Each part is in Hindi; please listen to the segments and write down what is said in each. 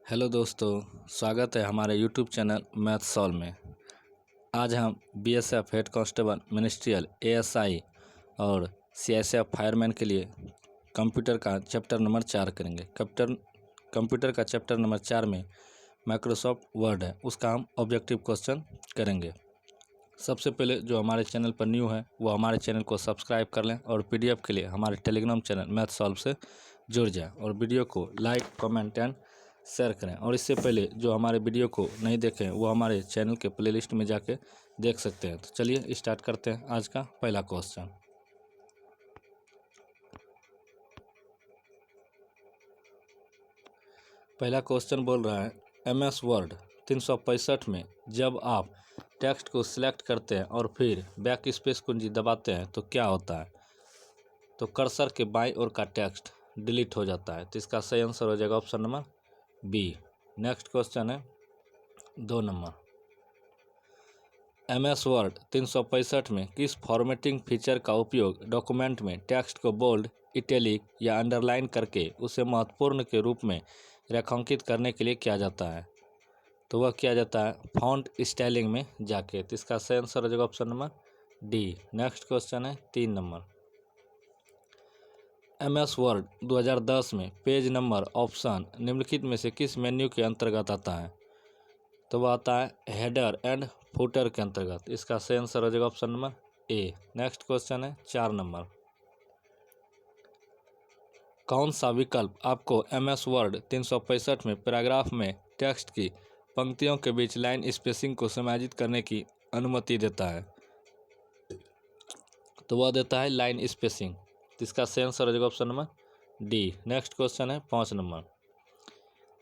हेलो दोस्तों, स्वागत है हमारे यूट्यूब चैनल मैथ सॉल्व में। आज हम BSF head constable ministerial ASI और सीएसएफ फायरमैन के लिए कंप्यूटर का चैप्टर नंबर 4 करेंगे। कंप्यूटर का चैप्टर नंबर 4 में माइक्रोसॉफ्ट वर्ड है, उसका हम ऑब्जेक्टिव क्वेश्चन करेंगे। सबसे पहले जो हमारे चैनल पर न्यू है वो हमारे चैनल को सब्सक्राइब कर लें और पीडीएफ के लिए हमारे टेलीग्राम चैनल मैथ सॉल्व से जुड़ जाएं और वीडियो को लाइक, कमेंट एंड शेयर करें। और इससे पहले जो हमारे वीडियो को नहीं देखें वो हमारे चैनल के प्लेलिस्ट में जाके देख सकते हैं। तो चलिए स्टार्ट करते हैं आज का पहला क्वेश्चन। पहला क्वेश्चन बोल रहा है MS वर्ड 365 में जब आप टेक्स्ट को सिलेक्ट करते हैं और फिर बैक स्पेस कुंजी दबाते हैं तो क्या होता है? तो कर्सर के बाईं ओर का टेक्स्ट डिलीट हो जाता है। तो इसका सही आंसर हो जाएगा option number B. Next question है 2 नंबर। MS वर्ड 365 में किस फॉर्मेटिंग फीचर का उपयोग डॉक्यूमेंट में टेक्स्ट को बोल्ड, इटैलिक या अंडरलाइन करके उसे महत्वपूर्ण के रूप में रेखांकित करने के लिए किया जाता है? तो वह किया जाता है फॉन्ट स्टाइलिंग में जाके। तो इसका सही आंसर हो जाएगा option number D. Next question है 3 नंबर। MS वर्ड 2010 में पेज नंबर ऑप्शन निम्नलिखित में से किस मेन्यू के अंतर्गत आता है? तो वह आता है हेडर एंड फुटर के अंतर्गत। इसका सही आंसर हो जाएगा option number A. Next question है 4 नंबर। कौन सा विकल्प आपको MS वर्ड 365 में पैराग्राफ में टेक्स्ट की पंक्तियों के बीच लाइन स्पेसिंग को समायोजित करने की अनुमति देता है? तो वह देता है लाइन स्पेसिंग। इसका सही आंसर हो जाएगा option number D. Next question है 5 नंबर।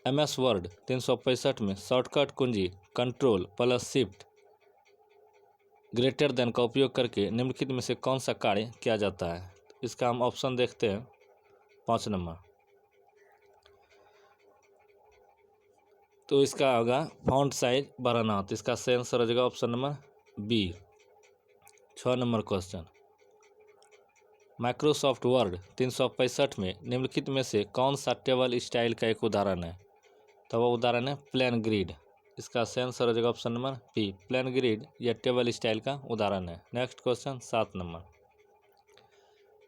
MS वर्ड 365 में शॉर्टकट कुंजी Ctrl+Shift ग्रेटर देन का उपयोग करके निम्नलिखित में से कौन सा कार्य किया जाता है? इसका हम ऑप्शन देखते हैं 5 नंबर। तो इसका होगा फॉन्ट साइज बढ़ाना। तो इसका सही आंसर हो जाएगा option number B. 6 number question. Microsoft Word 365 में निम्नलिखित में से कौन सा टेबल स्टाइल का एक उदाहरण है? तो वह उदाहरण है प्लेन ग्रिड। इसका सही आंसर हो जाएगा option number B. Plain grid या टेबल स्टाइल का उदाहरण है। Next question 7 number.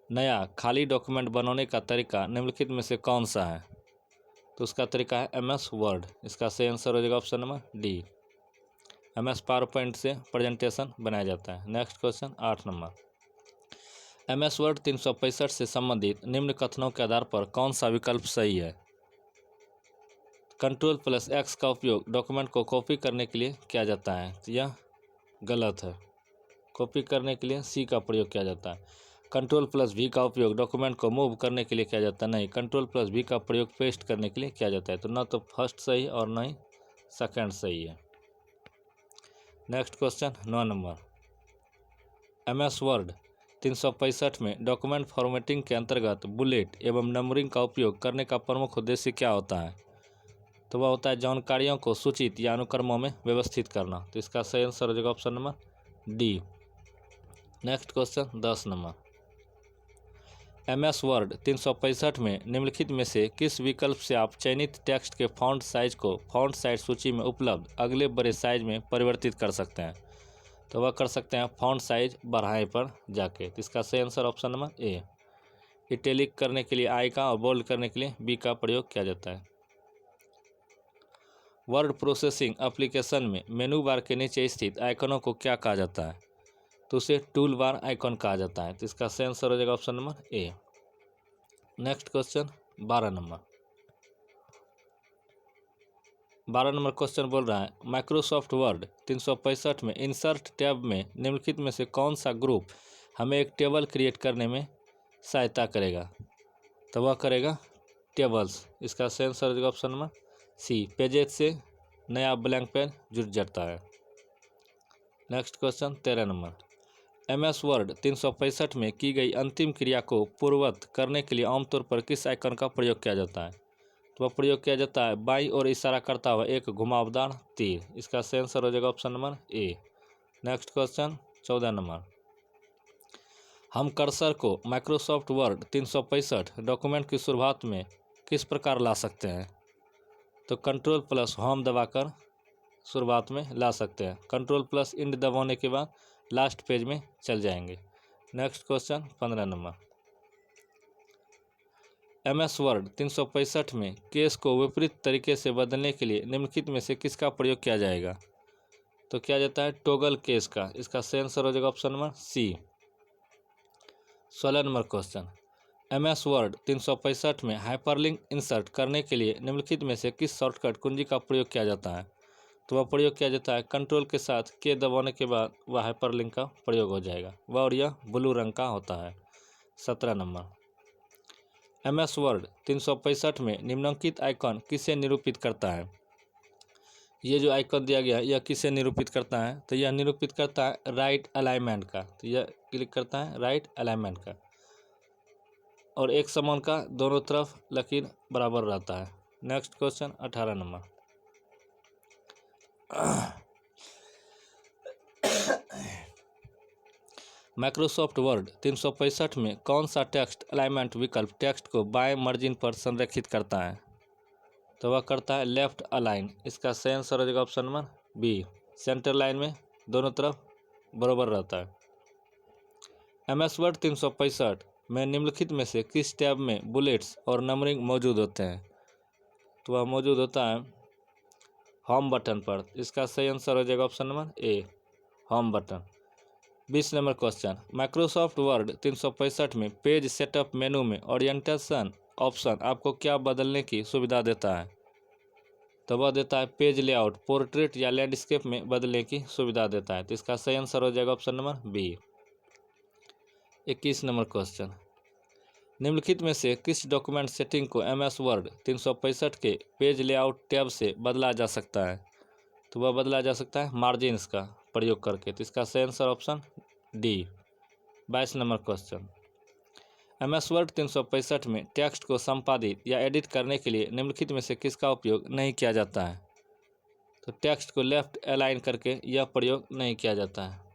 नया खाली डॉक्यूमेंट बनाने का तरीका निम्नलिखित में से कौन सा है? तो उसका तरीका है MS वर्ड। इसका सही आंसर हो जाएगा option number D. MS power point से प्रेजेंटेशन बनाया जाता है। Next question 8 number. MS Word 365 से संबंधित निम्न कथनों के आधार पर कौन सा विकल्प सही है? Ctrl+X का उपयोग डॉक्यूमेंट को कॉपी करने के लिए किया जाता है। तो यह गलत है। कॉपी करने के लिए C का प्रयोग किया जाता है। Ctrl+V का उपयोग डॉक्यूमेंट को मूव करने के लिए किया जाता है। नहीं, Ctrl+V का प्रयोग पेस्ट करने के लिए किया जाता है। तो ना तो फर्स्ट सही और ना ही सेकंड सही है। Next question 9 number. MS Word 365 में डॉक्यूमेंट फॉर्मेटिंग के अंतर्गत बुलेट एवं नंबरिंग का उपयोग करने का प्रमुख उद्देश्य क्या होता है? तो वह होता है जानकारियों को सूचित या अनुक्रमों में व्यवस्थित करना। तो इसका सही आंसर हो जाएगा option number D. Next question 10 number. MS Word 365 में निम्नलिखित में से किस विकल्प से आप चयनित टेक्स्ट के फॉन्ट साइज को फॉन्ट साइज सूची में उपलब्ध अगले बड़े साइज में परिवर्तित कर सकते हैं? तो वह कर सकते हैं फॉन्ट साइज बढ़ाएं पर जाके। तो इसका सही answer option number A. Italic करने के लिए I का और बोल्ड करने के लिए B का प्रयोग किया जाता है। वर्ड प्रोसेसिंग एप्लीकेशन में मेनू बार के नीचे स्थित आइकनों को क्या कहा जाता है? तो उसे टूल बार आइकन कहा जाता है। तो इसका सही आंसर हो जाएगा option number A. Next question 12 number. 12 number question बोल रहा है माइक्रोसॉफ्ट वर्ड 365 में इंसर्ट टैब में निम्नलिखित में से कौन सा ग्रुप हमें एक टेबल क्रिएट करने में सहायता करेगा? तो वह करेगा टेबल्स। इसका सही आंसर हो जाएगा ऑप्शन नंबर सी। पेजेस से नया ब्लैंक पेज जुड़ जाता है। Next question 13 number. MS Word 365 में की गई अंतिम क्रिया को पूर्ववत करने के लिए आमतौर पर किस आइकन का प्रयोग किया जाता है? तो वह प्रयोग किया जाता है बाईं ओर इशारा करता हुआ एक घुमावदार तीर। इसका सही आंसर हो जाएगा option number A. Next question 14 number. हम कर्सर को माइक्रोसॉफ्ट वर्ड 365 डॉक्यूमेंट की शुरुआत में किस प्रकार ला सकते हैं? तो कंट्रोल प्लस होम दबाकर शुरुआत में ला सकते हैं। कंट्रोल प्लस इंड दबाने के बाद लास्ट पेज में चल जाएंगे। Next question 15 number. MS Word 365 में केस को विपरीत तरीके से बदलने के लिए निम्नलिखित में से किसका प्रयोग किया जाएगा? तो किया जाता है टॉगल केस का। इसका सही आंसर हो जाएगा option number C. 16 number question. MS Word 365 में हाइपरलिंक इंसर्ट करने के लिए निम्नलिखित में से किस शॉर्टकट कुंजी का प्रयोग किया जाता है? तो वह प्रयोग किया जाता है कंट्रोल के साथ के दबाने के बाद वह हाइपरलिंक का प्रयोग हो जाएगा वह, और यह ब्लू रंग का होता है। 17 नंबर। MS वर्ड 365 में निम्नलिखित आइकन किसे निरूपित करता है? ये जो आइकन दिया गया है यह किसे निरूपित करता है? तो यह निरूपित करता है राइट अलाइनमेंट का। तो यह क्लिक करता है राइट अलाइनमेंट का, और एक समान का दोनों तरफ लकीर बराबर रहता है। Next question 18 number. Microsoft Word 365 में कौन सा टेक्स्ट अलाइनमेंट विकल्प टेक्स्ट को बाएं मार्जिन पर संरेखित करता है? तो वह करता है लेफ्ट अलाइन। इसका सही आंसर हो जाएगा option number B. Centre line में दोनों तरफ बराबर रहता है। MS वर्ड 365 में निम्नलिखित में से किस टैब में बुलेट्स और नंबरिंग मौजूद होते हैं? तो वह मौजूद होता है होम बटन पर। इसका सही आंसर हो जाएगा option number A, home button. 20 number question. Microsoft Word 365 में पेज सेटअप मेनू में ओरिएंटेशन ऑप्शन आपको क्या बदलने की सुविधा देता है? तो वह देता है पेज लेआउट पोर्ट्रेट या लैंडस्केप में बदलने की सुविधा देता है। तो इसका सही आंसर हो जाएगा option number B. 21 number question. निम्नलिखित में से किस डॉक्यूमेंट सेटिंग को MS वर्ड 365 के पेज लेआउट टैब से बदला जा सकता है? तो वह बदला जा सकता है मार्जिन्स का प्रयोग करके। तो इसका सही answer option D. 22 number question. MS Word 365 में टेक्स्ट को संपादित या एडिट करने के लिए निम्नलिखित में से किसका उपयोग नहीं किया जाता है? तो टेक्स्ट को लेफ्ट अलाइन करके यह प्रयोग नहीं किया जाता है।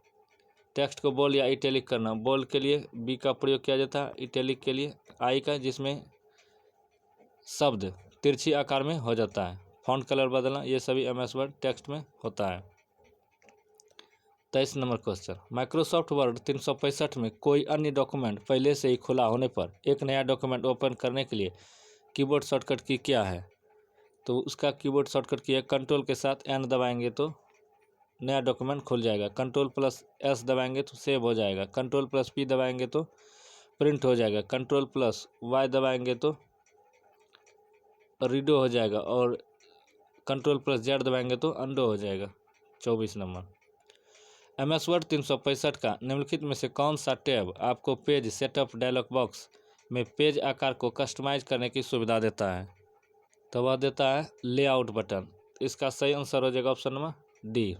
टेक्स्ट को बोल्ड या इटैलिक करना, बोल्ड के लिए बी का प्रयोग किया जाता है, इटैलिक के लिए आई का, जिसमें शब्द तिरछी आकार में हो जाता है। फॉन्ट कलर बदलना, ये सभी MS वर्ड टेक्स्ट में होता है। 23 नंबर क्वेश्चन। माइक्रोसॉफ्ट वर्ड 365 में कोई अन्य डॉक्यूमेंट पहले से ही खुला होने पर एक नया डॉक्यूमेंट ओपन करने के लिए कीबोर्ड शॉर्टकट की क्या है? तो उसका कीबोर्ड शॉर्टकट की है कंट्रोल के साथ N दबाएंगे तो नया डॉक्यूमेंट खुल जाएगा, कंट्रोल प्लस S दबाएंगे तो सेव हो जाएगा, कंट्रोल प्लस P दबाएंगे तो प्रिंट हो जाएगा, कंट्रोल प्लस Y दबाएंगे तो रीडो हो जाएगा, और कंट्रोल प्लस Z दबाएंगे तो अंडो हो जाएगा। 24 नंबर। MS वर्ड 365 का निम्नलिखित में से कौन सा टैब आपको पेज सेटअप डायलॉग बॉक्स में पेज आकार को कस्टमाइज करने की सुविधा देता है? तो वह देता है लेआउट बटन। इसका सही आंसर हो जाएगा ऑप्शन नंबर डी।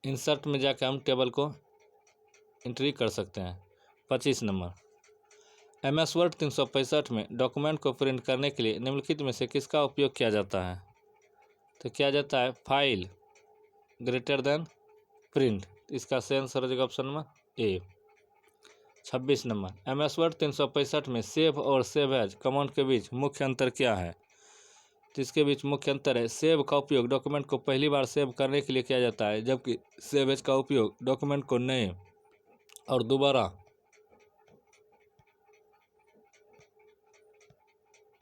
इंसर्ट में जाकर हम टेबल को एंट्री कर सकते हैं। 25 नंबर। MS वर्ड 365 में डॉक्यूमेंट को प्रिंट करने के लिए निम्नलिखित में से किसका उपयोग किया जाता है? तो किया जाता है फाइल ग्रेटर देन प्रिंट। इसका सही आंसर हो जाएगा option number A. 26 number. MS Word 365 में सेव और सेव एज कमांड के बीच मुख्य अंतर क्या है? तो इसके बीच मुख्य अंतर है सेव का उपयोग डॉक्यूमेंट को पहली बार सेव करने के लिए किया जाता है, जबकि सेव एज का उपयोग डॉक्यूमेंट को नए और दोबारा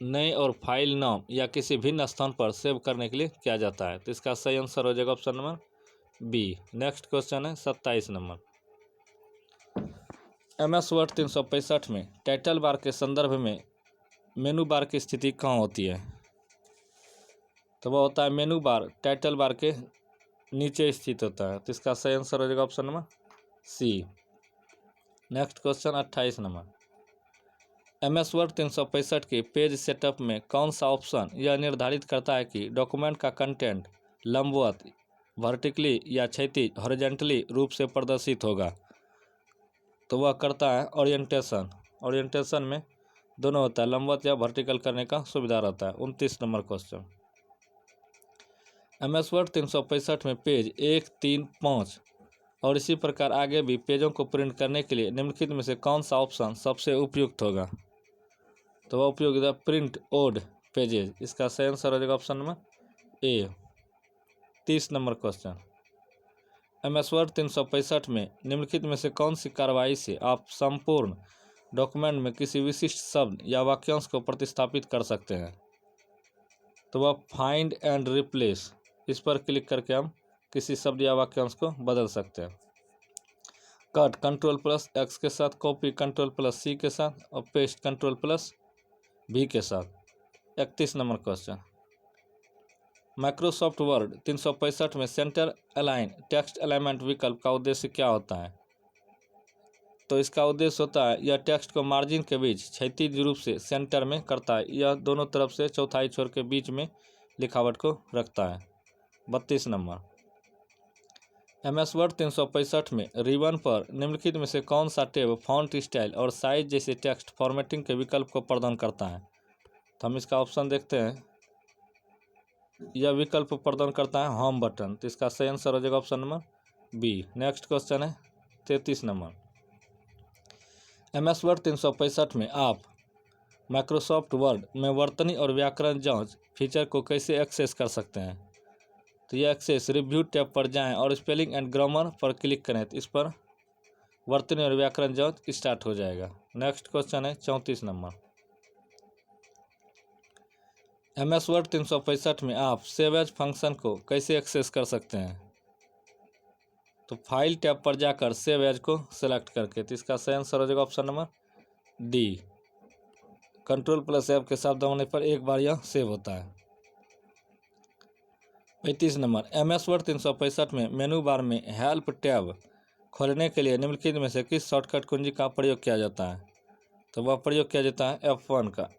नए और फाइल नाम या किसी भिन्न स्थान पर सेव करने के लिए किया जाता है। तो इसका सही आंसर हो जाएगा option number B. Next question है 27 नंबर। MS वर्ड 365 में टाइटल बार के संदर्भ में मेनू बार की स्थिति कहाँ होती है? तो वह होता है मेनू बार टाइटल बार के नीचे स्थित होता है। तो इसका सही आंसर हो जाएगा option number C. Next question 28 number. MS Word 365 के पेज सेटअप में कौन सा ऑप्शन यह निर्धारित करता है कि डॉक्यूमेंट का कंटेंट लंबवत वर्टिकली या क्षैतिज हॉरिजॉन्टली रूप से प्रदर्शित होगा? तो वह करता है ओरिएंटेशन। ओरिएंटेशन में दोनों होता है, लंबवत या वर्टिकल करने का सुविधा रहता है। 29 नंबर क्वेश्चन। MS वर्ड 365 में पेज 1, 3, 5 और इसी प्रकार आगे भी पेजों को प्रिंट करने के लिए निम्नलिखित में से कौन सा ऑप्शन सबसे उपयुक्त होगा? तो वह उपयोगिता प्रिंट ओड पेजेज। इसका सही आंसर हो जाएगा option number A. 30 number question, MS Word 365 में निम्नलिखित में से कौन सी कार्रवाई से आप संपूर्ण डॉक्यूमेंट में किसी विशिष्ट शब्द या वाक्यांश को प्रतिस्थापित कर सकते हैं? तो वह फाइंड एंड रिप्लेस, इस पर क्लिक करके हम किसी शब्द या वाक्यांश को बदल सकते हैं। कट Ctrl+X के साथ, कॉपी Ctrl+C के साथ और पेस्ट Ctrl+V के साथ। 31 नंबर क्वेश्चन, माइक्रोसॉफ्ट वर्ड 365 में सेंटर अलाइन टेक्स्ट अलाइनमेंट विकल्प का उद्देश्य क्या होता है? तो इसका उद्देश्य होता है यह टेक्स्ट को मार्जिन के बीच क्षैतिज रूप से सेंटर में करता है। यह दोनों तरफ से चौथाई छोर के बीच में लिखावट को रखता है। 32 नंबर, MS वर्ड 365 में रिबन पर निम्नलिखित में से कौन सा टैब फॉन्ट स्टाइल और साइज जैसे टेक्स्ट फॉर्मेटिंग के विकल्प को प्रदान करता है? तो हम इसका ऑप्शन देखते हैं। यह विकल्प प्रदान करता है होम बटन। तो इसका सही आंसर हो जाएगा option number B. Next question है 33 नंबर, MS वर्ड 365 में आप माइक्रोसॉफ्ट वर्ड में वर्तनी और व्याकरण जांच फीचर को कैसे एक्सेस कर सकते हैं? तो यह एक्सेस रिव्यू टैब पर जाएं और स्पेलिंग एंड ग्रामर पर क्लिक करें तो इस पर वर्तनी और व्याकरण जांच स्टार्ट हो जाएगा। नेक्स्ट क्वेश्चन है 34 नंबर, MS वर्ड 365 में आप सेव एज फंक्शन को कैसे एक्सेस कर सकते हैं? तो फाइल टैब पर जाकर सेव एज को सेलेक्ट करके। तो इसका सही आंसर हो जाएगा ऑप्शन नंबर डी। Ctrl+F के साथ दबाने पर एक बार यह सेव होता है। 35 नंबर, MS वर्ड 365 में मेनू बार में हेल्प टैब खोलने के लिए निम्नलिखित में से किस शॉर्टकट कुंजी का प्रयोग किया जाता है? तो वह प्रयोग किया जाता है F1 का।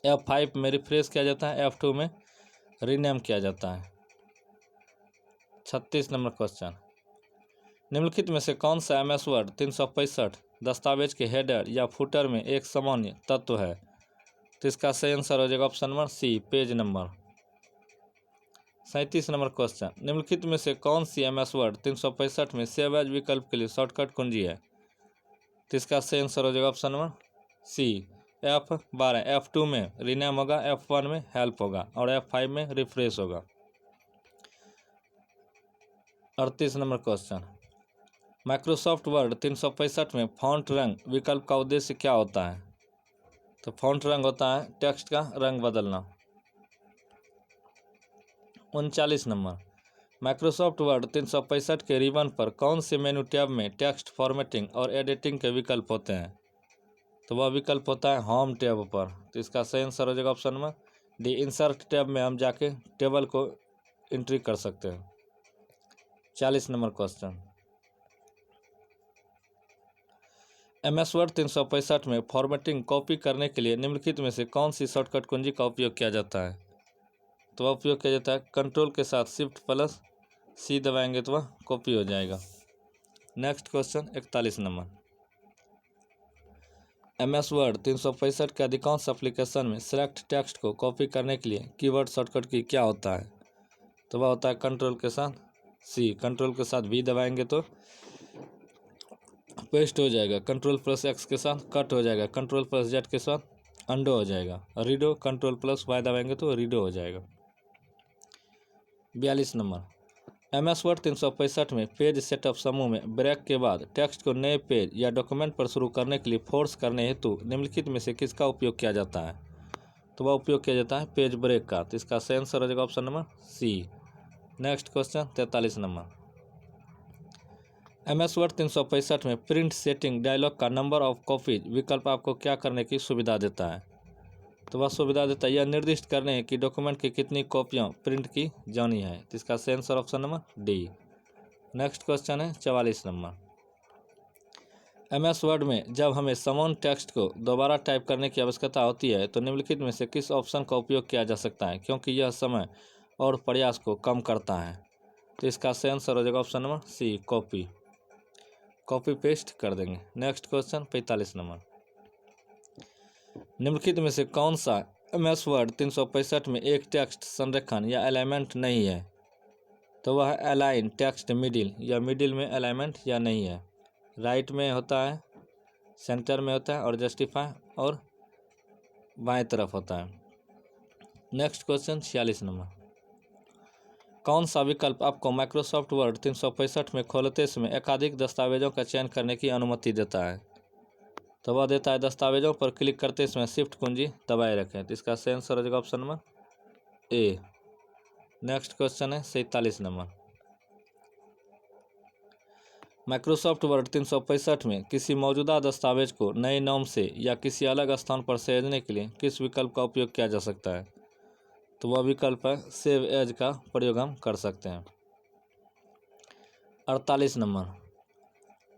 F5 में रिफ्रेश किया जाता है, F2 में रीनेम किया जाता है। 36 नंबर क्वेश्चन, निम्नलिखित में से कौन सा MS वर्ड 365 दस्तावेज के हेडर या फुटर में एक सामान्य तत्व है? तो इसका सही आंसर हो जाएगा option number C, page number. 37 number question, निम्नलिखित में से कौन सी MS वर्ड 365 में सेव एज विकल्प के लिए शॉर्टकट कुंजी है? तो इसका सही आंसर हो जाएगा ऑप्शन नंबर सी, F12। F2 में रीनेम होगा, F1 में हेल्प होगा और F5 में रिफ्रेश होगा। 38 नंबर क्वेश्चन, माइक्रोसॉफ्ट वर्ड 365 में फॉन्ट रंग विकल्प का उद्देश्य क्या होता है? तो फॉन्ट रंग होता है टेक्स्ट का रंग बदलना। 39 नंबर, माइक्रोसॉफ्ट वर्ड 365 के रिबन पर कौन से मेनू टैब में टेक्स्ट फॉर्मेटिंग और एडिटिंग के विकल्प होते हैं? तो वह विकल्प होता है होम टैब पर। तो इसका सही आंसर हो जाएगा option number D, insert tab में हम जाके टेबल को एंट्री कर सकते हैं। 40 नंबर क्वेश्चन, MS वर्ड 365 में फॉर्मेटिंग कॉपी करने के लिए निम्नलिखित में से कौन सी शॉर्टकट कुंजी का उपयोग किया जाता है? तो वह उपयोग किया जाता है कंट्रोल के साथ Shift+C दबाएंगे तो वह कॉपी हो जाएगा। Next question 41 number, MS Word 365 के अधिकांश एप्लीकेशन में सेलेक्ट टेक्स्ट को कॉपी करने के लिए कीवर्ड शॉर्टकट की क्या होता है? तो वह होता है कंट्रोल के साथ C, कंट्रोल के साथ V दबाएंगे तो पेस्ट हो जाएगा, Ctrl+X के साथ कट हो जाएगा, Ctrl+Z के साथ अंडो हो जाएगा, रीडो Ctrl+Y दबाएंगे तो रीडो हो जाएगा। 42 नंबर, MS वर्ड 365 में पेज सेटअप समूह में ब्रेक के बाद टेक्स्ट को नए पेज या डॉक्यूमेंट पर शुरू करने के लिए फोर्स करने हेतु निम्नलिखित में से किसका उपयोग किया जाता है? तो वह उपयोग किया जाता है पेज ब्रेक का। तो इसका सही आंसर हो जाएगा option number C. Next question 43 number, MS Word 365 में प्रिंट सेटिंग डायलॉग का नंबर ऑफ कॉपीज विकल्प आपको क्या करने की सुविधा देता है? तो वह सुविधा देता है यह निर्दिष्ट करने कि डॉक्यूमेंट की कितनी कॉपियाँ प्रिंट की जानी है। तो इसका सही answer option number D. Next question है 44 नंबर, MS वर्ड में जब हमें समान टेक्स्ट को दोबारा टाइप करने की आवश्यकता होती है तो निम्नलिखित में से किस ऑप्शन का उपयोग किया जा सकता है, क्योंकि यह समय और प्रयास को कम करता है? तो इसका सही आंसर हो जाएगा option number C, copy paste कर देंगे। नेक्स्ट क्वेश्चन 45 नंबर, निम्नलिखित में से कौन सा MS वर्ड 365 में एक टेक्स्ट संरेखन या अलाइनमेंट नहीं है? तो वह अलाइन टेक्स्ट मिडिल या मिडिल में अलाइनमेंट या नहीं है। राइट में होता है, सेंटर में होता है और जस्टिफाई और बाएं तरफ होता है। नेक्स्ट क्वेश्चन 46 नंबर, कौन सा विकल्प आपको माइक्रोसॉफ्ट वर्ड 365 में खोलते समय एकाधिक दस्तावेजों का चयन करने की अनुमति देता है? तो वह देता है दस्तावेजों पर क्लिक करते समय शिफ्ट कुंजी दबाए रखें। तो इसका सही आंसर हो जाएगा option number A. Next question है 47 नंबर, माइक्रोसॉफ्ट वर्ड 365 में किसी मौजूदा दस्तावेज को नए नाम से या किसी अलग स्थान पर सहेजने के लिए किस विकल्प का उपयोग किया जा सकता है? तो वह विकल्प है सेव एज का प्रयोग हम कर सकते हैं। 48 नंबर,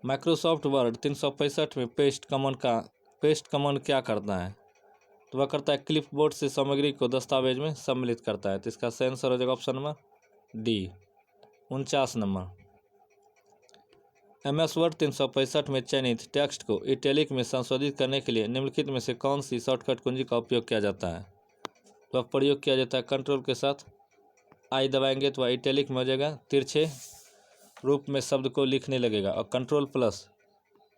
माइक्रोसॉफ्ट वर्ड 365 में पेस्ट कमांड क्या करता है? तो वह करता है क्लिपबोर्ड से सामग्री को दस्तावेज में सम्मिलित करता है। तो इसका सही आंसर हो जाएगा option number D. 49 number, MS Word 365 में चयनित टेक्स्ट को इटैलिक में संशोधित करने के लिए निम्नलिखित में से कौन सी शॉर्टकट कुंजी का उपयोग किया जाता है? तो वह प्रयोग किया जाता है कंट्रोल के साथ आई दबाएंगे तो वह इटैलिक में हो जाएगा, तिरछे रूप में शब्द को लिखने लगेगा, और कंट्रोल प्लस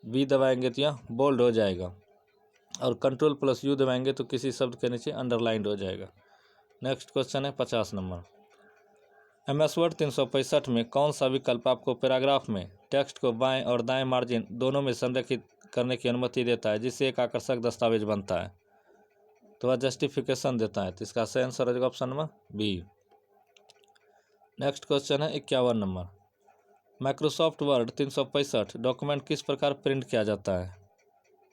V दबाएंगे तो यह बोल्ड हो जाएगा, और कंट्रोल प्लस U दबाएंगे तो किसी शब्द के नीचे अंडरलाइंड हो जाएगा। नेक्स्ट क्वेश्चन है 50 नंबर, MS वर्ड 365 में कौन सा विकल्प आपको पैराग्राफ में टेक्स्ट को बाएं और दाएं मार्जिन दोनों में संरेखित करने की अनुमति देता है, जिससे एक आकर्षक दस्तावेज बनता है? तो वह जस्टिफिकेशन देता है। तो इसका सही आंसर हो जाएगा option number B. Next question है 51 नंबर, माइक्रोसॉफ्ट वर्ड 365 डॉक्यूमेंट किस प्रकार प्रिंट किया जाता है?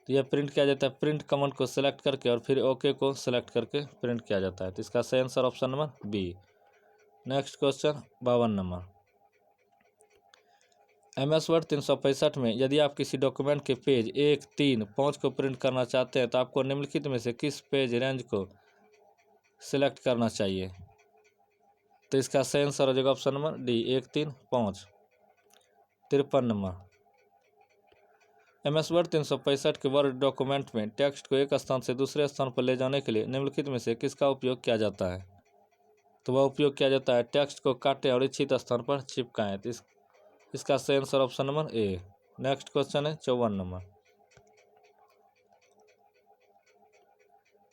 तो यह प्रिंट किया जाता है प्रिंट कमांड को सेलेक्ट करके और फिर ओके को सेलेक्ट करके प्रिंट किया जाता है। तो इसका सही answer option number B. Next question 52 number, MS Word 365 में यदि आप किसी डॉक्यूमेंट के पेज 1, 3, 5 को प्रिंट करना चाहते हैं तो आपको निम्नलिखित में से किस पेज रेंज को सिलेक्ट करना चाहिए? तो इसका सही आंसर हो जाएगा option number D 1, 3, 5। 53 number, MS Word 365 के वर्ड डॉक्यूमेंट में टेक्स्ट को एक स्थान से दूसरे स्थान पर ले जाने के लिए निम्नलिखित में से किसका उपयोग किया जाता है? तो वह उपयोग किया जाता है टेक्स्ट को काटें और इच्छित स्थान पर चिपकाएं। तो इसका सही answer option number A. Next question है 54 नंबर,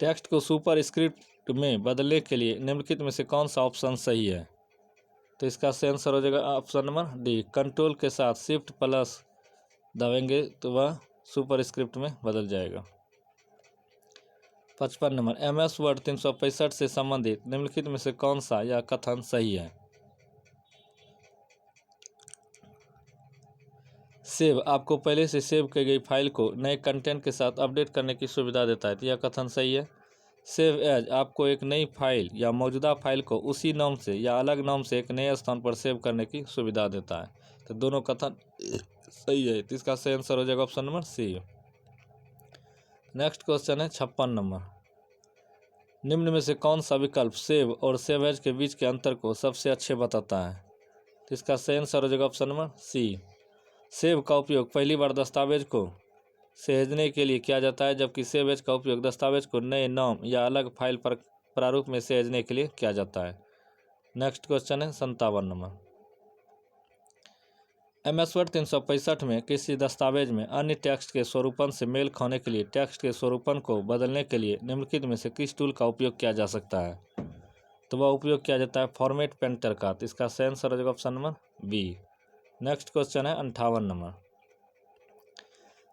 टेक्स्ट को सुपर स्क्रिप्ट में बदलने के लिए निम्नलिखित में से कौन सा ऑप्शन सही है? तो इसका सही आंसर हो जाएगा ऑप्शन नंबर डी, कंट्रोल के साथ शिफ्ट प्लस दबाएंगे तो वह सुपर स्क्रिप्ट में बदल जाएगा। 55 नंबर, MS वर्ड 365 से संबंधित निम्नलिखित में से कौन सा यह कथन सही है? सेव आपको पहले से सेव की गई फाइल को नए कंटेंट के साथ अपडेट करने की सुविधा देता है। तो यह कथन सही है। सेव एज आपको एक नई फाइल या मौजूदा फाइल को उसी नाम से या अलग नाम से एक नए स्थान पर सेव करने की सुविधा देता है। तो दोनों कथन सही है। तो इसका सही आंसर हो जाएगा option number C. Next question है 56 नंबर, निम्न में से कौन सा विकल्प सेव और सेव एज के बीच के अंतर को सबसे अच्छे बताता है? तो इसका सही आंसर हो जाएगा ऑप्शन नंबर सी। सेव का उपयोग पहली बार दस्तावेज को सहेजने के लिए किया जाता है, जबकि सेव एज का उपयोग दस्तावेज को नए नाम या अलग फाइल पर प्रारूप में सहेजने के लिए किया जाता है। नेक्स्ट क्वेश्चन है 57 नंबर, MS वर्ड 365 में किसी दस्तावेज में अन्य टेक्स्ट के स्वरूपन से मेल खाने के लिए टेक्स्ट के स्वरूपन को बदलने के लिए निम्नलिखित में से किस टूल का उपयोग किया जा सकता है? तो वह उपयोग किया जाता है फॉर्मेट पेंटर का। तो इसका सही आंसर हो जाएगा option number B. Next question है 58 नंबर,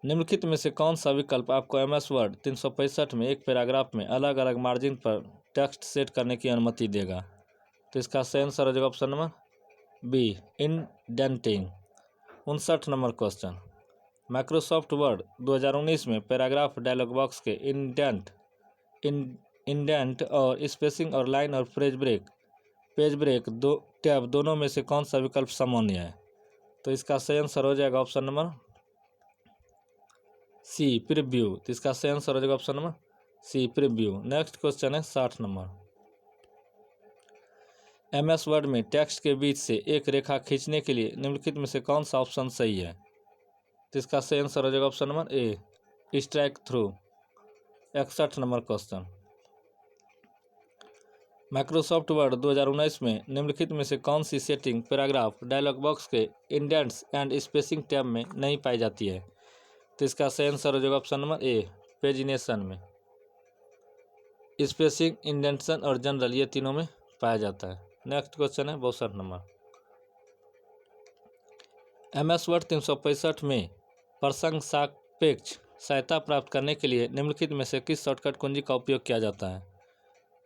निम्नलिखित में से कौन सा विकल्प आपको MS वर्ड 365 में एक पैराग्राफ में अलग अलग मार्जिन पर टेक्स्ट सेट करने की अनुमति देगा? तो इसका सही आंसर हो जाएगा option number B, indenting. 59 number question, Microsoft Word 2019 में पैराग्राफ डायलॉग बॉक्स के इंडेंट और स्पेसिंग और लाइन और पेज ब्रेक दो टैब दोनों में से कौन सा विकल्प सामान्य है? तो इसका सही आंसर हो जाएगा ऑप्शन नंबर सी, प्रीव्यू। तो इसका सही आंसर हो जाएगा option number C, preview. Next question है 60 नंबर, MS वर्ड में टेक्स्ट के बीच से एक रेखा खींचने के लिए निम्नलिखित में से कौन सा ऑप्शन सही है? तो इसका सही आंसर हो जाएगा option number A, strike through. 61 number question, Microsoft Word 2019 में निम्नलिखित में से कौन सी सेटिंग पैराग्राफ डायलॉग बॉक्स के इंडेंट्स एंड स्पेसिंग टैब में नहीं पाई जाती है? तो इसका सही आंसर हो जाएगा ऑप्शन नंबर ए, पेजिनेशन में। स्पेसिंग, इंडेंशन और जनरल, ये तीनों में पाया जाता है। नेक्स्ट क्वेश्चन है 62 नंबर। MS वर्ड 365 में प्रसंग सापेक्ष सहायता प्राप्त करने के लिए निम्नलिखित में से किस शॉर्टकट कुंजी का उपयोग किया जाता है?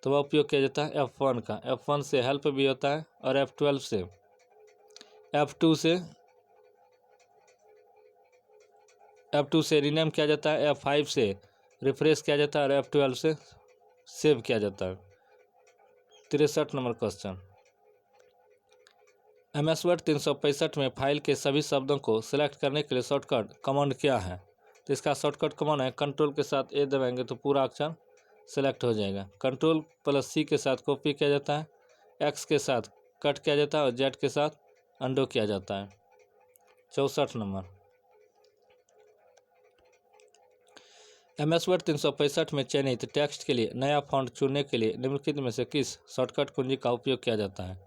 तो वह उपयोग किया जाता है F1 का। F1 से हेल्प भी होता है और F12 से, F2 से रीनेम किया जाता है, F5 से रिफ्रेश किया जाता है और F12 से सेव किया जाता है। 63 नंबर क्वेश्चन। MS वर्ड 365 में फाइल के सभी शब्दों को सिलेक्ट करने के लिए शॉर्टकट कमांड क्या है? तो इसका शॉर्टकट कमांड है कंट्रोल के साथ A दबाएंगे तो पूरा अक्षर सेलेक्ट हो जाएगा। कंट्रोल+C के साथ कॉपी किया जाता है, X के साथ कट किया जाता है और Z के साथ अंडो किया जाता है। 64 नंबर। MS वर्ड 365 में चयनित टेक्स्ट के लिए नया फॉन्ट चुनने के लिए निम्नलिखित में से किस शॉर्टकट कुंजी का उपयोग किया जाता है?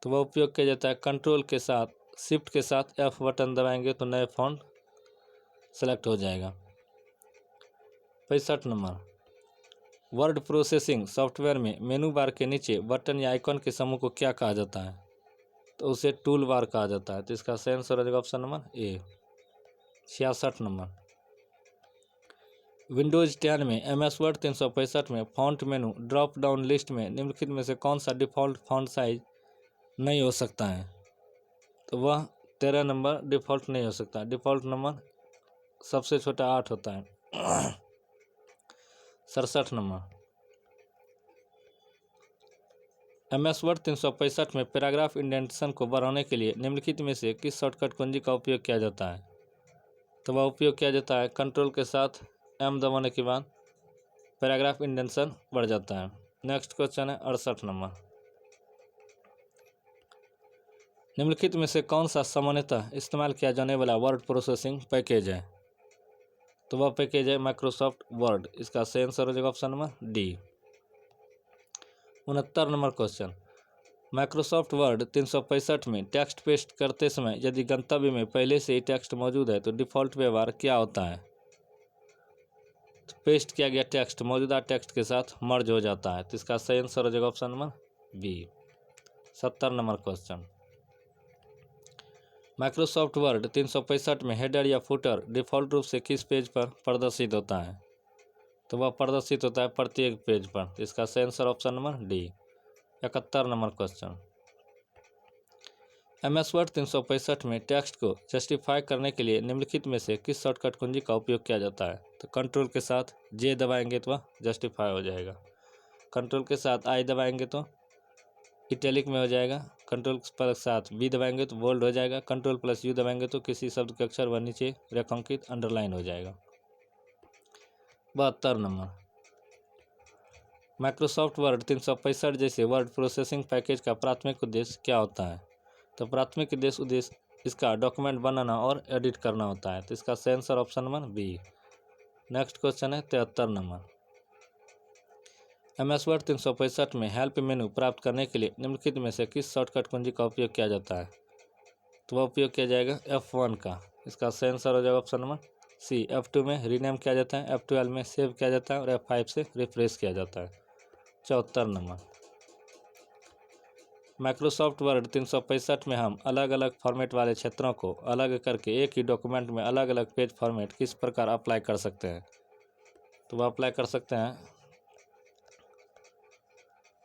तो वह उपयोग किया जाता है कंट्रोल के साथ, शिफ्ट के साथ F बटन दबाएंगे तो नए फॉन्ट सेलेक्ट हो जाएगा। 65 नंबर। वर्ड प्रोसेसिंग सॉफ्टवेयर में मेनू बार के नीचे बटन या आइकॉन के समूह को क्या कहा जाता है? तो उसे टूल बार कहा जाता है। तो इसका सही आंसर हो जाएगा option number A। 66 number. Windows 10 में MS वर्ड 365 में फॉन्ट मेनू ड्रॉप डाउन लिस्ट में निम्नलिखित में से कौन सा डिफ़ॉल्ट फॉन्ट साइज नहीं हो सकता है? तो वह 13 नंबर डिफ़ॉल्ट नहीं हो सकता। डिफ़ॉल्ट नंबर सबसे छोटा 8 होता है। 67 नंबर। MS वर्ड 365 में पैराग्राफ इंडेंटेशन को बढ़ाने के लिए निम्नलिखित में से किस शॉर्टकट कुंजी का उपयोग किया जाता है? तो वह उपयोग किया जाता है कंट्रोल के साथ M दबाने के बाद पैराग्राफ इंडेंटेशन बढ़ जाता है। नेक्स्ट क्वेश्चन है 68 नंबर। निम्नलिखित में से कौन सा सामान्यतः इस्तेमाल किया जाने वाला वर्ड प्रोसेसिंग पैकेज है? तो वह पैकेज है माइक्रोसॉफ्ट वर्ड। इसका सही आंसर हो जाएगा option number D। 69 number question. Microsoft Word 365 में टेक्स्ट पेस्ट करते समय यदि गंतव्य में पहले से ही टेक्स्ट मौजूद है तो डिफ़ॉल्ट व्यवहार क्या होता है? तो पेस्ट किया गया टेक्स्ट मौजूदा टेक्स्ट के साथ मर्ज हो जाता है। तो इसका सही आंसर हो जाएगा option number B। 70 number question. Microsoft Word 365 में हेडर या फुटर डिफ़ॉल्ट रूप से किस पेज पर प्रदर्शित होता है? तो वह प्रदर्शित होता है प्रत्येक पेज पर। तो इसका सही answer option number D। 71 number question. MS Word 365 में टेक्स्ट को जस्टिफाई करने के लिए निम्नलिखित में से किस शॉर्टकट कुंजी का उपयोग किया जाता है? तो कंट्रोल के साथ J दबाएंगे तो वह जस्टिफाई हो जाएगा। कंट्रोल के साथ I दबाएंगे तो इटैलिक में हो जाएगा। कंट्रोल के साथ B दबाएंगे तो बोल्ड हो जाएगा। कंट्रोल+U दबाएंगे तो किसी शब्द के अक्षर व नीचे रेखांकित अंडरलाइन हो जाएगा। 72 नंबर। माइक्रोसॉफ्ट वर्ड 365 जैसे वर्ड प्रोसेसिंग पैकेज का प्राथमिक उद्देश्य क्या होता है? तो प्राथमिक उद्देश्य इसका डॉक्यूमेंट बनाना और एडिट करना होता है। तो इसका सही answer option number B। Next question है 73 नंबर। MS वर्ड 365 में हेल्प मेनू प्राप्त करने के लिए निम्नलिखित में से किस शॉर्टकट कुंजी का उपयोग किया जाता है? तो वह उपयोग किया जाएगा F1 का। इसका सही आंसर हो जाएगा ऑप्शन नंबर C। F2 में रीनेम किया जाता है, F12 में सेव किया जाता है और F5 से रिफ्रेश किया जाता है। 74 नंबर। माइक्रोसॉफ्ट वर्ड 365 में हम अलग अलग फॉर्मेट वाले क्षेत्रों को अलग करके एक ही डॉक्यूमेंट में अलग अलग पेज फॉर्मेट किस प्रकार अप्लाई कर सकते हैं? तो वह अप्लाई कर सकते हैं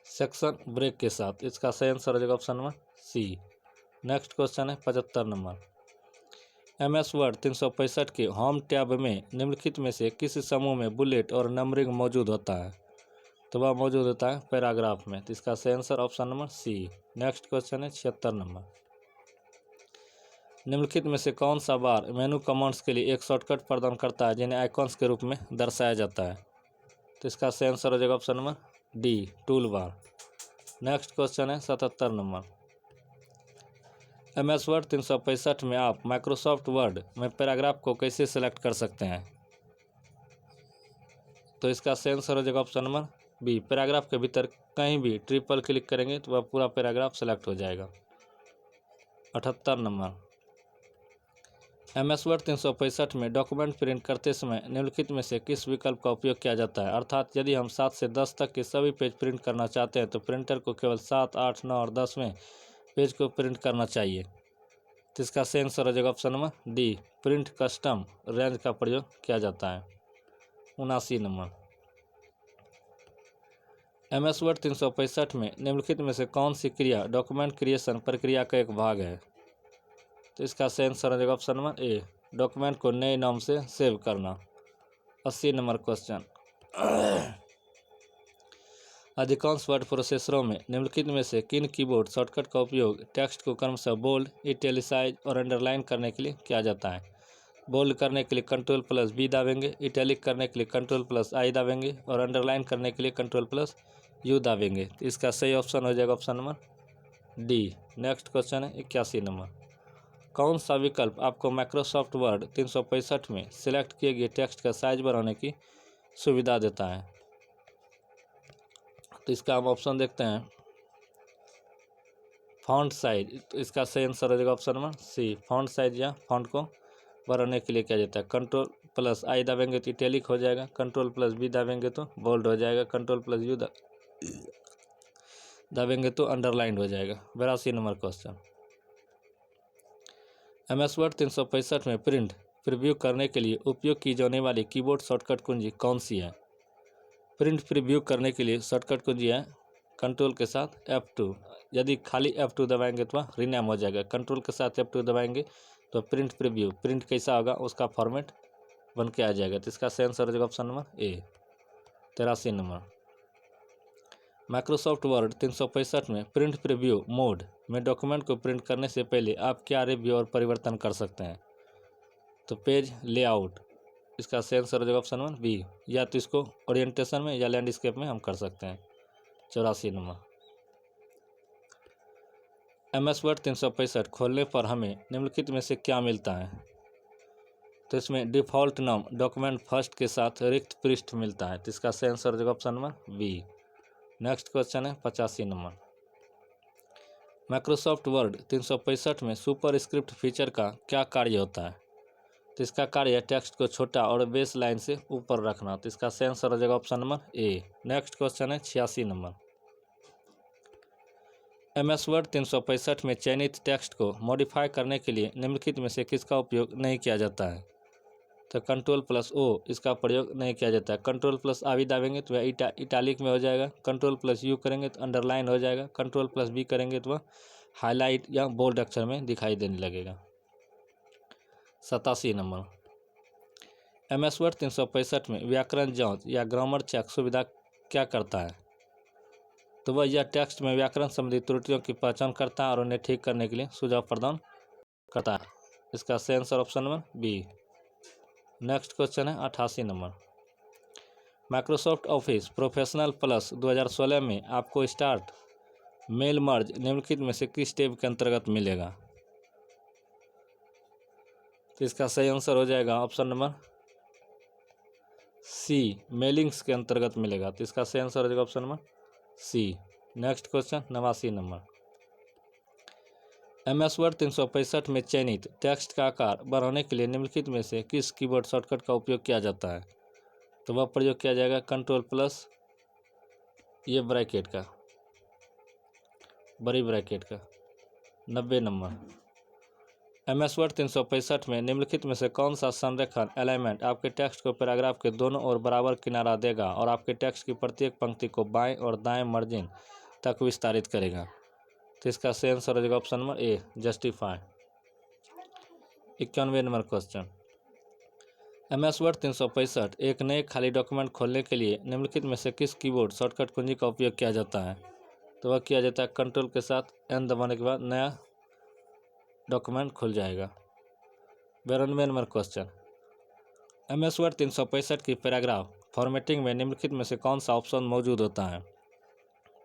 सेक्शन ब्रेक के साथ। इसका सही आंसर हो जाएगा option number C। Next question है 75 नंबर। MS वर्ड 365 के होम टैब में निम्नलिखित में से किस समूह में बुलेट और नंबरिंग मौजूद होता है? तो वह मौजूद होता है पैराग्राफ में। तो इसका सही answer option number C। Next question है 76 नंबर। निम्नलिखित में से कौन सा बार मेनू कमांड्स के लिए एक शॉर्टकट प्रदान करता है जिन्हें आइकॉन्स के रूप में दर्शाया जाता है? तो इसका सही आंसर हो जाएगा option number D, tool bar. Next question है 77 नंबर। MS वर्ड 365 में आप माइक्रोसॉफ्ट वर्ड में पैराग्राफ को कैसे सेलेक्ट कर सकते हैं? तो इसका सही आंसर हो जाएगा ऑप्शन नंबर B। पैराग्राफ के भीतर कहीं भी ट्रिपल क्लिक करेंगे तो वह पूरा पैराग्राफ सेलेक्ट हो जाएगा। 78 नंबर। MS वर्ड 365 में डॉक्यूमेंट प्रिंट करते समय निम्नलिखित में से किस विकल्प का उपयोग किया जाता है? अर्थात यदि हम 7 से 10 तक के सभी पेज प्रिंट करना चाहते हैं तो प्रिंटर को केवल 7, 8, 9 और 10वें पेज को प्रिंट करना चाहिए। तो इसका सही आंसर हो जाएगा option number D, print custom range का प्रयोग किया जाता है। 79 नंबर। MS वर्ड 365 में निम्नलिखित में से कौन सी क्रिया डॉक्यूमेंट क्रिएशन प्रक्रिया का एक भाग है? तो इसका सही आंसर हो जाएगा ऑप्शन नंबर ए, डॉक्यूमेंट को नए नाम से सेव करना। 80 नंबर क्वेश्चन। अधिकांश वर्ड प्रोसेसरों में निम्नलिखित में से किन कीबोर्ड शॉर्टकट का उपयोग टेक्स्ट को क्रमशः बोल्ड, इटैलिसाइज और अंडरलाइन करने के लिए किया जाता है? बोल्ड करने के लिए Ctrl+V दाबेंगे, इटैलिक करने के लिए Ctrl+I दाबेंगे और अंडरलाइन करने के लिए Ctrl+U दाबेंगे। तो इसका सही ऑप्शन हो जाएगा option number D. Next question है 81 नंबर। कौन सा विकल्प आपको माइक्रोसॉफ्ट वर्ड 365 में सिलेक्ट किए गए टेक्स्ट का साइज बढ़ाने की सुविधा देता है? तो इसका हम ऑप्शन देखते हैं, फॉन्ट साइज। तो इसका सही आंसर हो जाएगा option number C, font size या फॉन्ट को बढ़ाने के लिए किया जाता है। Ctrl+I दाबेंगे तो इटैलिक हो जाएगा, Ctrl+V दाबेंगे तो बोल्ड हो जाएगा, Ctrl+U दाबेंगे तो अंडरलाइंड हो जाएगा। 82 नंबर क्वेश्चन। MS वर्ड 365 में प्रिंट प्रीव्यू करने के लिए उपयोग की जाने वाली कीबोर्ड शॉर्टकट कुंजी कौन सी है? प्रिंट प्रीव्यू करने के लिए शॉर्टकट कुंजी है कंट्रोल के साथ F2। यदि खाली F2 दबाएंगे तो रीनेम हो जाएगा, कंट्रोल के साथ F2 दबाएंगे तो प्रिंट प्रीव्यू, प्रिंट कैसा होगा उसका फॉर्मेट बन के आ जाएगा। तो इसका सही आंसर हो जाएगा option number A. 83 number. Microsoft Word 365 में प्रिंट प्रीव्यू मोड में डॉक्यूमेंट को प्रिंट करने से पहले आप क्या रिव्यू और परिवर्तन कर सकते हैं? तो पेज लेआउट, इसका सही आंसर हो जाएगा ऑप्शन नंबर बी, या तो इसको ओरिएंटेशन में या लैंडस्केप में हम कर सकते हैं। 84 नंबर। MS वर्ड 365 खोलने पर हमें निम्नलिखित में से क्या मिलता है? तो इसमें डिफ़ॉल्ट नाम डॉक्यूमेंट फर्स्ट के साथ रिक्त पृष्ठ मिलता है। तो इसका सही आंसर हो जाएगा option number B. Next question है 85 नंबर। माइक्रोसॉफ्ट वर्ड 365 में सुपर स्क्रिप्ट फीचर का क्या कार्य होता है? तो इसका कार्य है टेक्स्ट को छोटा और बेस लाइन से ऊपर रखना। तो इसका सही आंसर हो जाएगा option number A. Next question है 86 नंबर। MS वर्ड 365 में चयनित टेक्स्ट को मॉडिफाई करने के लिए निम्नलिखित में से किसका उपयोग नहीं किया जाता है? तो Ctrl+O इसका प्रयोग नहीं किया जाता है। Ctrl+I दाबेंगे तो वह इटालिक में हो जाएगा, Ctrl+U करेंगे तो अंडरलाइन हो जाएगा, Ctrl+V करेंगे तो वह हाईलाइट या बोल्ड अक्षर में दिखाई देने लगेगा। 87 नंबर। MS वर्ड 365 में व्याकरण जांच या ग्रामर चेक सुविधा क्या करता है? तो वह यह टेक्स्ट में व्याकरण संबंधी त्रुटियों की पहचान करता है और उन्हें ठीक करने के लिए सुझाव प्रदान करता है। इसका सही answer option number B. Next question है 88 number. Microsoft Office Professional Plus 2016 में आपको स्टार्ट मेल मर्ज निम्नलिखित में से किस टैब के अंतर्गत मिलेगा? तो इसका सही आंसर हो जाएगा ऑप्शन नंबर सी, मेलिंग्स के अंतर्गत मिलेगा। तो इसका सही आंसर हो जाएगा option number C. Next question 89 number. MS Word 365 में चयनित टेक्स्ट का आकार बढ़ाने के लिए निम्नलिखित में से किस कीबोर्ड शॉर्टकट का उपयोग किया जाता है? तो वह प्रयोग किया जाएगा Ctrl+ ये ब्रैकेट का, बड़ी ब्रैकेट का। 90 नंबर। MS वर्ड 365 में निम्नलिखित में से कौन सा संरेखण अलाइनमेंट आपके टेक्स्ट को पैराग्राफ के दोनों ओर बराबर किनारा देगा और आपके टेक्स्ट की प्रत्येक पंक्ति को बाएं और दाएं मार्जिन तक विस्तारित करेगा? तो इसका सही आंसर हो जाएगा option number A, justify. 91 number question. MS Word 365 एक नए खाली डॉक्यूमेंट खोलने के लिए निम्नलिखित में से किस कीबोर्ड शॉर्टकट कुंजी का उपयोग किया जाता है? तो वह किया जाता है कंट्रोल के साथ N दबाने के बाद नया डॉक्यूमेंट खुल जाएगा। 92 नंबर क्वेश्चन। MS वर्ड 365 की पैराग्राफ फॉर्मेटिंग में निम्नलिखित में से कौन सा ऑप्शन मौजूद होता है?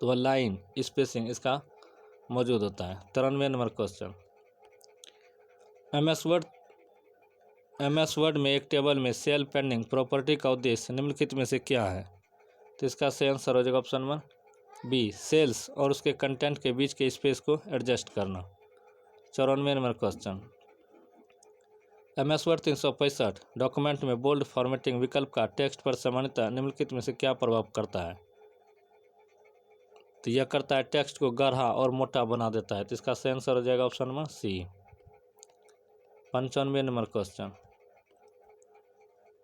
तो वह लाइन स्पेसिंग इसका मौजूद होता है। 93 नंबर क्वेश्चन। MS वर्ड में एक टेबल में सेल पेंडिंग प्रॉपर्टी का उद्देश्य निम्नलिखित में से क्या है? तो इसका सही आंसर हो जाएगा ऑप्शन नंबर बी, सेल्स और उसके कंटेंट के बीच के स्पेस को एडजस्ट करना। 94 number question. MS Word 365 document में बोल्ड फॉर्मेटिंग विकल्प का टेक्स्ट पर सामान्यतः निम्नलिखित में से क्या प्रभाव करता है? तो यह करता है टेक्स्ट को गाढ़ा और मोटा बना देता है। तो इसका सही आंसर हो जाएगा option number C. 95 number question,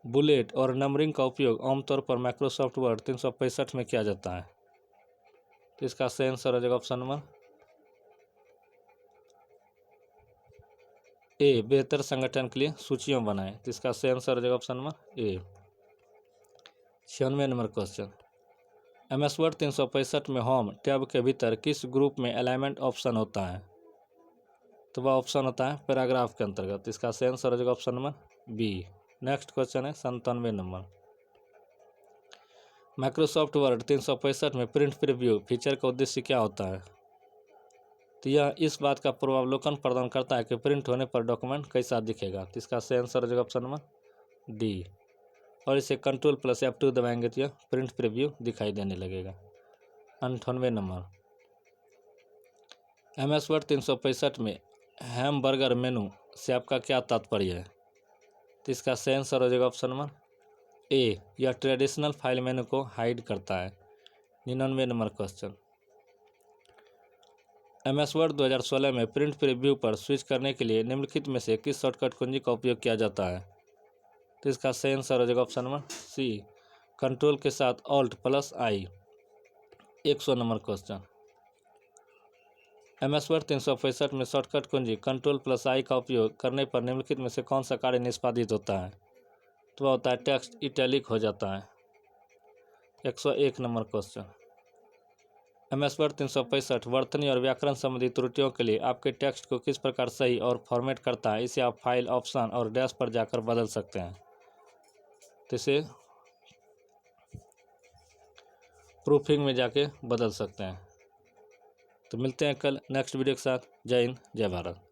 bullet और नंबरिंग का उपयोग आमतौर पर माइक्रोसॉफ्ट वर्ड 365 में किया जाता है। तो इसका सही आंसर हो जाएगा ऑप्शन नंबर ए, बेहतर संगठन के लिए सूचियां बनाएं। तो इसका सही आंसर हो जाएगा option number A. 96 number question, MS Word 365 में होम टैब के भीतर किस ग्रुप में अलाइनमेंट ऑप्शन होता है? तो वह ऑप्शन होता है पैराग्राफ के अंतर्गत। तो इसका सही आंसर हो जाएगा option number B. Next question है 97 नंबर, माइक्रोसॉफ्ट वर्ड 365 में प्रिंट प्रीव्यू फीचर का उद्देश्य क्या होता है? तो यह इस बात का पूर्वावलोकन प्रदान करता है कि प्रिंट होने पर डॉक्यूमेंट कैसा दिखेगा। तो इसका सही आंसर हो जाएगा ऑप्शन नंबर डी। और इसे Ctrl+F2 दबाएंगे तो यह प्रिंट प्रीव्यू दिखाई देने लगेगा। 98 नंबर, MS वर्ड 365 में हैमबर्गर मेनू से आपका क्या तात्पर्य है? तो इसका सही आंसर हो जाएगा ऑप्शन नंबर ए, यह ट्रेडिशनल फाइल मेनू को हाइड करता है। 99 नंबर क्वेश्चन, MS वर्ड 2016 में प्रिंट प्रीव्यू पर स्विच करने के लिए निम्नलिखित में से किस शॉर्टकट कुंजी का उपयोग किया जाता है? तो इसका सही आंसर हो जाएगा ऑप्शन नंबर सी, कंट्रोल के साथ Alt+I। 100 number question, MS Word 365 में शॉर्टकट कुंजी Ctrl+I का उपयोग करने पर निम्नलिखित में से कौन सा कार्य निष्पादित होता है? तो वह होता है टेक्स्ट इटैलिक हो जाता है। 101 नंबर क्वेश्चन, MS वर्ड 365 वर्तनी और व्याकरण संबंधी त्रुटियों के लिए आपके टेक्स्ट को किस प्रकार सही और फॉर्मेट करता है? इसे आप फाइल ऑप्शन और डैश पर जाकर बदल सकते हैं। तो इसे प्रूफिंग में जाके बदल सकते हैं। तो मिलते हैं कल नेक्स्ट वीडियो के साथ। जय हिंद, जय भारत।